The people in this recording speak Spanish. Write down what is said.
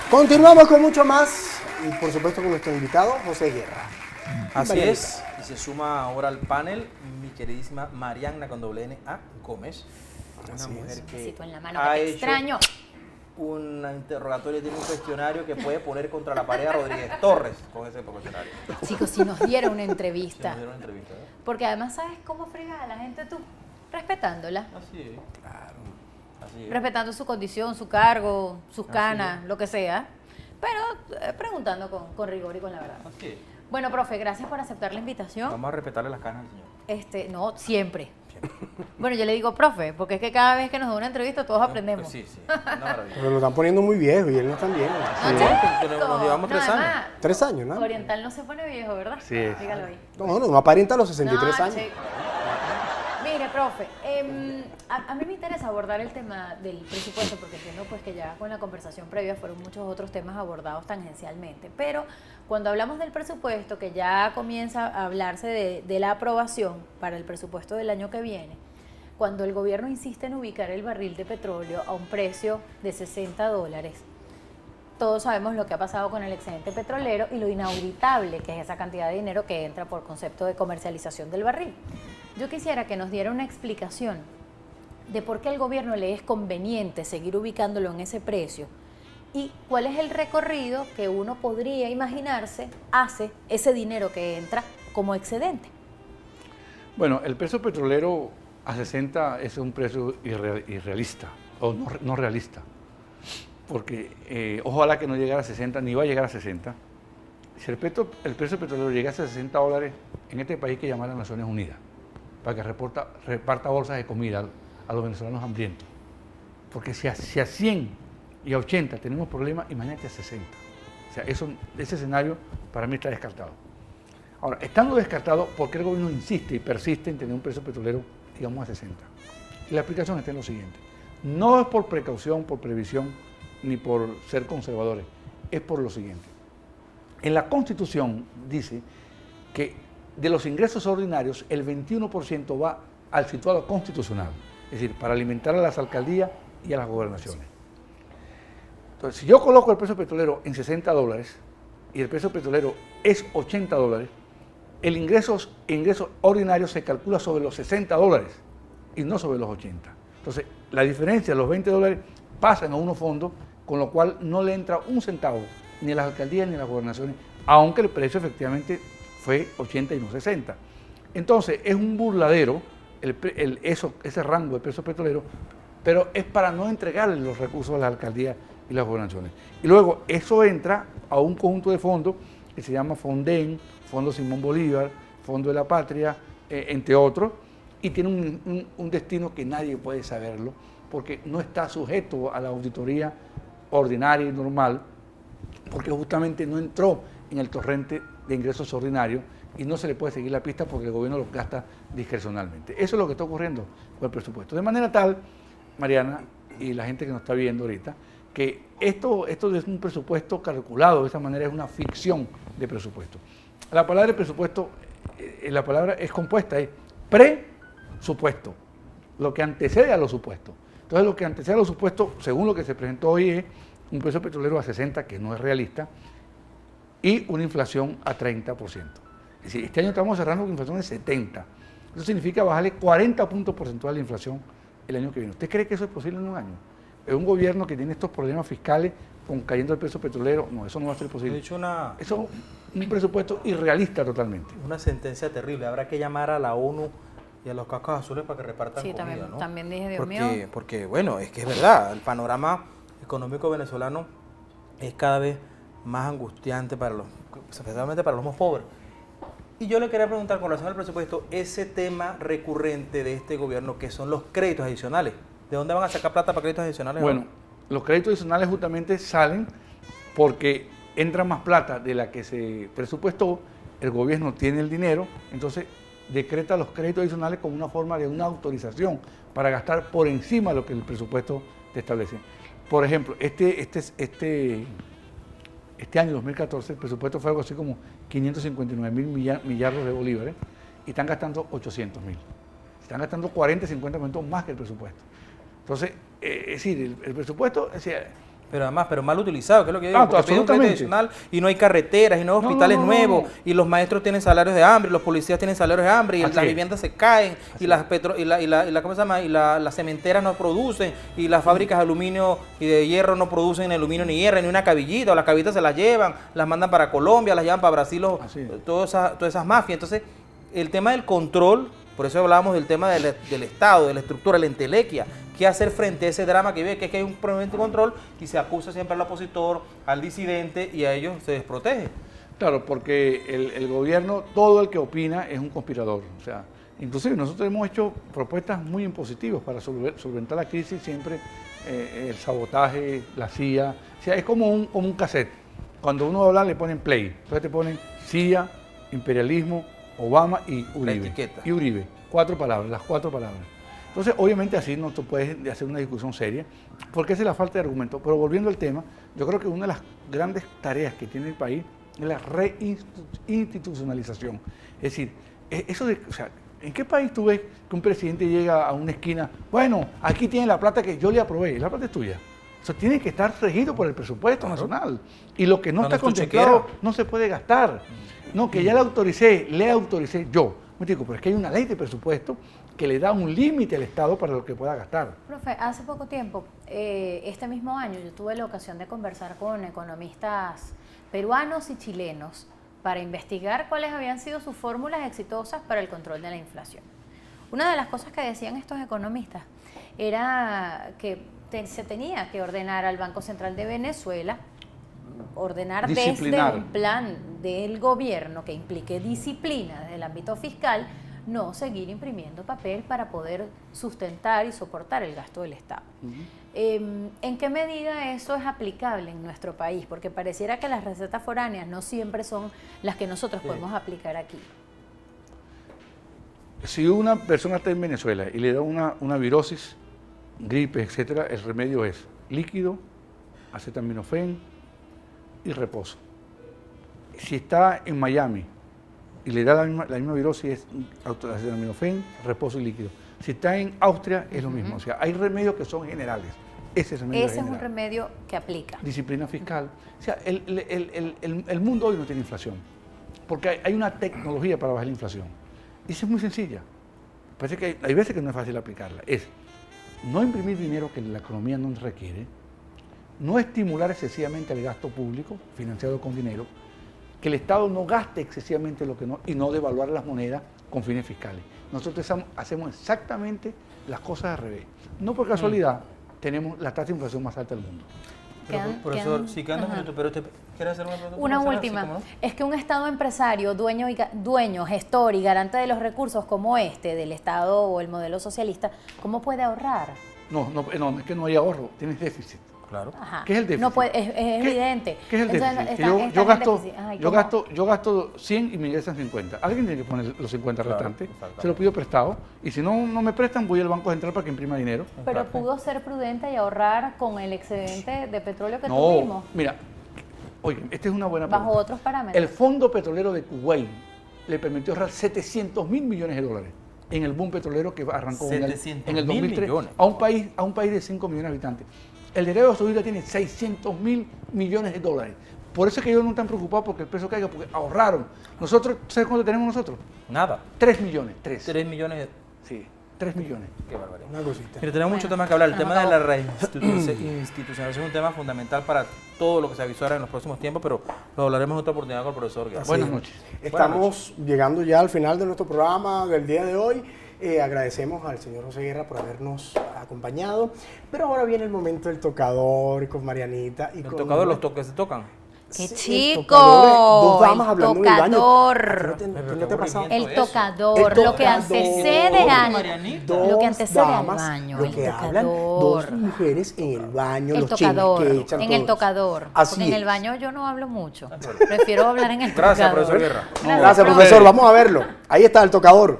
Continuamos con mucho más y por supuesto con nuestro invitado José Guerra. Así es, y se suma ahora al panel mi queridísima Marianna con doble N A Gómez, una mujer que en la mano, ha que te hecho extraño. un interrogatorio, tiene un cuestionario que puede poner contra la pared a Rodríguez Torres con ese cuestionario. Chicos, si nos diera una Si entrevista. nos dieron una entrevista, ¿eh? Porque además, ¿sabes cómo fregas a la gente tú? Respetándola. Así es. Claro. Así es. Respetando su condición, su cargo, sus Así canas, es. lo que sea. Pero preguntando con rigor y con la verdad. Así es. Bueno, profe, gracias por aceptar la invitación. Vamos a respetarle las canas al señor. No, siempre. Bueno, yo le digo profe, porque es que cada vez que nos da una entrevista todos aprendemos. Sí, sí. Una maravilla. Pero lo están poniendo muy viejo y él no tan viejo. No, Sí, chico. nos llevamos 3 años. además, 3 años, ¿no? Oriental no se pone viejo, ¿verdad? Sí. Dígalo ahí. No aparenta los 63 años. chico. Mire, profe, a mí me interesa abordar el tema del presupuesto porque entiendo pues que ya con la conversación previa fueron muchos otros temas abordados tangencialmente, pero cuando hablamos del presupuesto, que ya comienza a hablarse de la aprobación para el presupuesto del año que viene, cuando el gobierno insiste en ubicar el barril de petróleo a un precio de $60, todos sabemos lo que ha pasado con el excedente petrolero y lo inauditable que es esa cantidad de dinero que entra por concepto de comercialización del barril. Yo quisiera que nos diera una explicación de por qué al gobierno le es conveniente seguir ubicándolo en ese precio y cuál es el recorrido que uno podría imaginarse hace ese dinero que entra como excedente. Bueno, el precio petrolero a 60 es un precio irrealista, o no realista, porque ojalá que no llegara a 60, ni va a llegar a 60. Si el precio petrolero llegase a $60, en este país hay que llamar a las Naciones Unidas para que reparta bolsas de comida a los venezolanos hambrientos. Porque si a 100 y a 80 tenemos problemas, imagínate a 60. O sea, ese escenario para mí está descartado. Ahora, estando descartado, ¿por qué el gobierno insiste y persiste en tener un precio petrolero, digamos, a 60? Y la explicación está en lo siguiente. No es por precaución, por previsión, ni por ser conservadores. Es por lo siguiente. En la Constitución dice que de los ingresos ordinarios, el 21% va al situado constitucional, es decir, para alimentar a las alcaldías y a las gobernaciones. Entonces, si yo coloco el precio petrolero en $60 y el precio petrolero es $80, el ingreso ordinario se calcula sobre los $60 y no sobre los 80. Entonces, la diferencia, los $20, pasan a unos fondos, con lo cual no le entra un centavo ni a las alcaldías ni a las gobernaciones, aunque el precio efectivamente fue 80 y no 60. Entonces, es un burladero ese rango de precio petrolero, pero es para no entregarle los recursos a las alcaldías y las gobernaciones. Y luego eso entra a un conjunto de fondos que se llama Fonden, Fondo Simón Bolívar, Fondo de la Patria, entre otros, y tiene un destino que nadie puede saberlo, porque no está sujeto a la auditoría ordinaria y normal, porque justamente no entró en el torrente de ingresos ordinarios y no se le puede seguir la pista porque el gobierno los gasta discrecionalmente. Eso es lo que está ocurriendo con el presupuesto. De manera tal, Mariana y la gente que nos está viendo ahorita, que esto es un presupuesto calculado, de esa manera es una ficción de presupuesto. La palabra de presupuesto, la palabra es compuesta, es presupuesto, lo que antecede a los supuestos. Entonces lo que antecede a los supuestos, según lo que se presentó hoy, es un precio petrolero a 60, que no es realista, y una inflación a 30%. Es decir, este año estamos cerrando con inflación de 70. Eso significa bajarle 40 puntos porcentuales a la inflación el año que viene. ¿Usted cree que eso es posible en un año? Es un gobierno que tiene estos problemas fiscales con cayendo el precio petrolero. No, eso no va a ser posible. He dicho eso es un presupuesto irrealista totalmente. una sentencia terrible. Habrá que llamar a la ONU y a los cascos azules para que repartan Sí, comida, ¿no? también dije, Dios porque, mío. Porque, bueno, es que es verdad, el panorama económico venezolano es cada vez más angustiante especialmente para los más pobres. Y yo le quería preguntar con relación al presupuesto, ese tema recurrente de este gobierno, que son los créditos adicionales. ¿De dónde van a sacar plata para créditos adicionales? Bueno, los créditos adicionales justamente salen porque entra más plata de la que se presupuestó, el gobierno tiene el dinero, entonces decreta los créditos adicionales como una forma de una autorización para gastar por encima de lo que el presupuesto te establece. Por ejemplo, este año 2014 el presupuesto fue algo así como 559.000 millardos de bolívares y están gastando 800.000. Están gastando 40, 50% más que el presupuesto. Entonces, es decir, el presupuesto, Pero además, pero mal utilizado, que es lo que digo, Ah, porque pide un crédito absolutamente. adicional y no hay carreteras y no hay No, hospitales no, nuevos no. y los maestros tienen salarios de hambre, y los policías tienen salarios de hambre y Así las es. viviendas se caen y las ¿cómo se llama? Las cementeras no producen y las fábricas de aluminio y de hierro no producen ni aluminio ni hierro ni una cabillita, o las cabillitas se las llevan, las mandan para Colombia, las llevan para Brasil, Así es. todas esas mafias. Entonces, el tema del control, por eso hablábamos del tema del Estado, de la estructura, la entelequia. ¿Qué hacer frente a ese drama que vive? Que es que hay un problema de control y se acusa siempre al opositor, al disidente y a ellos se desprotege. claro, porque el gobierno, todo el que opina es un conspirador. O sea, inclusive nosotros hemos hecho propuestas muy impositivas para solventar la crisis, siempre el sabotaje, la CIA. O sea, es como un cassette. Cuando uno habla le ponen play. Entonces te ponen CIA, imperialismo, Obama y Uribe. etiqueta. Y Uribe. 4 palabras, las 4 palabras. Entonces, obviamente así no te puedes hacer una discusión seria, porque esa es la falta de argumento. Pero volviendo al tema, yo creo que una de las grandes tareas que tiene el país es la reinstitucionalización. Es decir, eso de, o sea, ¿en qué país tú ves que un presidente llega a una esquina? Bueno, aquí tiene la plata que yo le aprobé, la plata es tuya. Eso tiene que estar regido por el presupuesto nacional. Y lo que no Cuando está es tu contemplado chequera. no se puede gastar. No, que ya le autoricé yo. Me digo, pero es que hay una ley de presupuesto que le da un límite al Estado para lo que pueda gastar. Profe, hace poco tiempo, este mismo año, yo tuve la ocasión de conversar con economistas peruanos y chilenos para investigar cuáles habían sido sus fórmulas exitosas para el control de la inflación. Una de las cosas que decían estos economistas era que se tenía que ordenar al Banco Central de Venezuela, ordenar desde Disciplinar. un plan del gobierno que implique disciplina desde el ámbito fiscal, no seguir imprimiendo papel para poder sustentar y soportar el gasto del Estado. ¿En qué medida eso es aplicable en nuestro país? Porque pareciera que las recetas foráneas no siempre son las que nosotros podemos aplicar aquí. Si una persona está en Venezuela y le da una virosis, gripe, etcétera, el remedio es líquido, acetaminofén y reposo. Si está en Miami y le da la misma virosis, es acetaminofén, reposo y líquido. Si está en Austria, es lo mismo. O sea, hay remedios que son generales. Ese remedio Ese es un general. remedio que aplica. Disciplina fiscal. O sea, el mundo hoy no tiene inflación, porque hay una tecnología para bajar la inflación. Y esa es muy sencilla. Parece que hay veces que no es fácil aplicarla. Es no imprimir dinero que la economía no requiere, no estimular excesivamente el gasto público financiado con dinero, que el Estado no gaste excesivamente lo que no, y no devaluar las monedas con fines fiscales. Nosotros hacemos exactamente las cosas al revés. No por casualidad tenemos la tasa de inflación más alta del mundo. Pero, Quedan- profesor, quedan- sí, quedan 2 ajá. minutos, pero usted quiere hacer una pregunta. Una para cerrar? última, Sí, ¿cómo no? es que un Estado empresario, dueño, gestor y garante de los recursos como este, del Estado o el modelo socialista, ¿cómo puede ahorrar? No, es que no hay ahorro, tienes déficit. Claro. Ajá. ¿Qué es el déficit? No puede, es evidente. ¿Qué es el Entonces, déficit? Que están yo en gasto, déficit. Ay, yo, ¿cómo? gasto, yo gasto 100 y me ingresan 50. Alguien tiene que poner los 50 Claro, restantes. exactamente. Se lo pido prestado. Y si no me prestan, voy al Banco Central para que imprima dinero. Pero Exacto. pudo ser prudente y ahorrar con el excedente de petróleo que No, tuvimos, mira, oye, esta es una buena bajo pregunta. otros parámetros. El Fondo Petrolero de Kuwait le permitió ahorrar 700 mil millones de dólares en el boom petrolero que arrancó en el 700.000 2003 millones. a un país de 5 millones de habitantes. El de Arabia Saudita tiene 600 mil millones de dólares. Por eso es que ellos no están preocupados porque el precio caiga, porque ahorraron. Nosotros, ¿sabes cuánto tenemos nosotros? Nada. 3 millones. 3. 3 millones de... Sí, 3 millones. Qué barbaridad. Una cosita. Mire, tenemos mucho Bueno, tema que hablar. El se nos tema de la acabó. reinstitucionalización es un tema fundamental para todo lo que se avisora en los próximos tiempos, pero lo hablaremos en otra oportunidad con el profesor Guerra. Buenas noches. Estamos llegando ya al final de nuestro programa del día de hoy. Agradecemos al señor José Guerra por habernos acompañado. Pero ahora viene el momento del tocador y con Marianita. Y El con tocador, los toques se tocan. ¡Qué Sí, chico! el tocador, dos damas El hablando en el baño. tocador. ¿A ti no te ha pasado? Pero El eso. tocador, El lo que tocador. antecede al, Marianita. lo que antecede al damas, baño, lo el que hablan tocador. dos mujeres en el baño, El los chismes tocador, que echan en el todos. tocador. Así Porque en el es. baño yo no hablo mucho. Prefiero hablar en el Gracias, tocador. profesor Guerra. Gracias, profesor. Vamos a verlo. Ahí está el tocador.